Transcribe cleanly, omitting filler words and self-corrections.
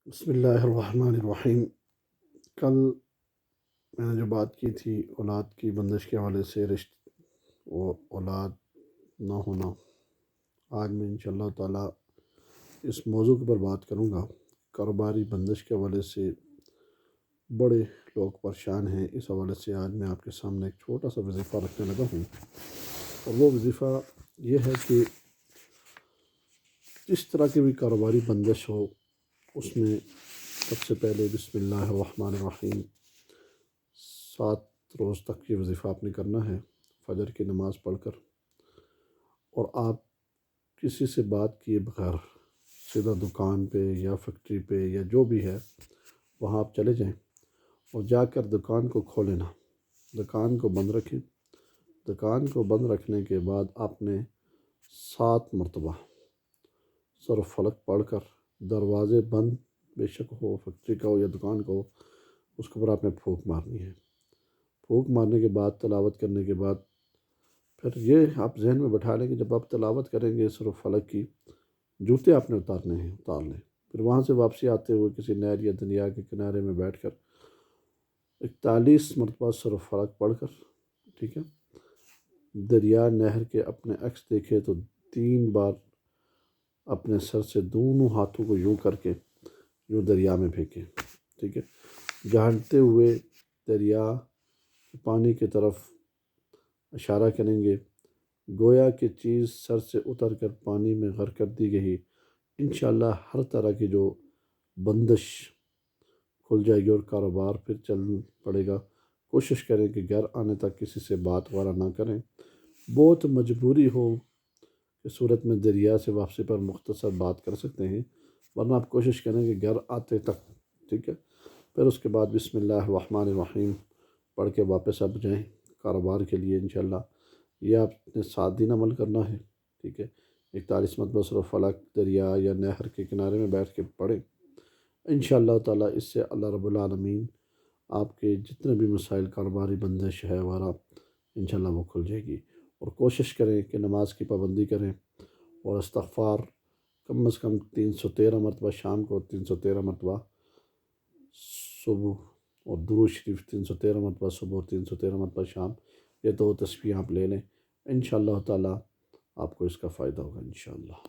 بسم اللہ الرحمن الرحیم۔ کل میں نے جو بات کی تھی اولاد کی بندش کے حوالے سے وہ اولاد نہ ہونا، آج میں انشاءاللہ تعالی اس موضوع کے اوپر بات کروں گا۔ کاروباری بندش کے حوالے سے بڑے لوگ پریشان ہیں، اس حوالے سے آج میں آپ کے سامنے ایک چھوٹا سا وظیفہ رکھنے لگا ہوں، اور وہ وظیفہ یہ ہے کہ جس طرح کی بھی کاروباری بندش ہو، اس میں سب سے پہلے بسم اللہ الرحمن الرحیم 7 روز تک یہ وظیفہ آپ نے کرنا ہے، فجر کی نماز پڑھ کر، اور آپ کسی سے بات کیے بغیر سیدھا دکان پہ یا فیکٹری پہ یا جو بھی ہے وہاں آپ چلے جائیں، اور جا کر دکان کو کھولیں نہ، دکان کو بند رکھیں۔ دکان کو بند رکھنے کے بعد آپ نے 7 مرتبہ سورۃ الفلق پڑھ کر دروازے بند بے شک ہو، فیکٹری کا ہو یا دکان کا ہو، اس کے اوپر آپ نے پھونک مارنی ہے۔ پھونک مارنے کے بعد، تلاوت کرنے کے بعد، پھر یہ آپ ذہن میں بٹھا لیں کہ جب آپ تلاوت کریں گے سورۃ الفلق کی، جوتے آپ نے اتار لیں، پھر وہاں سے واپسی آتے ہوئے کسی نہر یا دریا کے کنارے میں بیٹھ کر 41 مرتبہ سورۃ الفلق پڑھ کر، ٹھیک ہے، دریا نہر کے اپنے عکس دیکھے تو 3 بار اپنے سر سے دونوں ہاتھوں کو یوں کر کے یوں دریا میں پھینکیں، ٹھیک ہے، جھانکتے ہوئے دریا پانی کی طرف اشارہ کریں گے، گویا کہ چیز سر سے اتر کر پانی میں غرق کر دی گئی۔ انشاءاللہ ہر طرح کی جو بندش کھل جائے گی اور کاروبار پھر چل پڑے گا۔ کوشش کریں کہ گھر آنے تک کسی سے بات وغیرہ نہ کریں، بہت مجبوری ہو کہ صورت میں دریا سے واپسی پر مختصر بات کر سکتے ہیں، ورنہ آپ کوشش کریں کہ گھر آتے تک، ٹھیک ہے، پھر اس کے بعد بسم اللہ الرحمن الرحیم پڑھ کے واپس آپ جائیں کاروبار کے لیے۔ انشاءاللہ یہ آپ نے 7 دن عمل کرنا ہے، ٹھیک ہے، 41 مرتبہ سورۃ الفلق دریا یا نہر کے کنارے میں بیٹھ کے پڑھیں۔ انشاءاللہ تعالی اس سے اللہ رب العالمین آپ کے جتنے بھی مسائل کاروباری بندش ہے وغیرہ انشاءاللہ وہ کھل جائے گی، اور کوشش کریں کہ نماز کی پابندی کریں، اور استغفار کم از کم 313 مرتبہ شام کو، 313 مرتبہ صبح، اور درود شریف 313 مرتبہ صبح اور 313 مرتبہ شام، یہ 2 تسبیح آپ لے لیں۔ انشاءاللہ تعالی آپ کو اس کا فائدہ ہوگا انشاءاللہ۔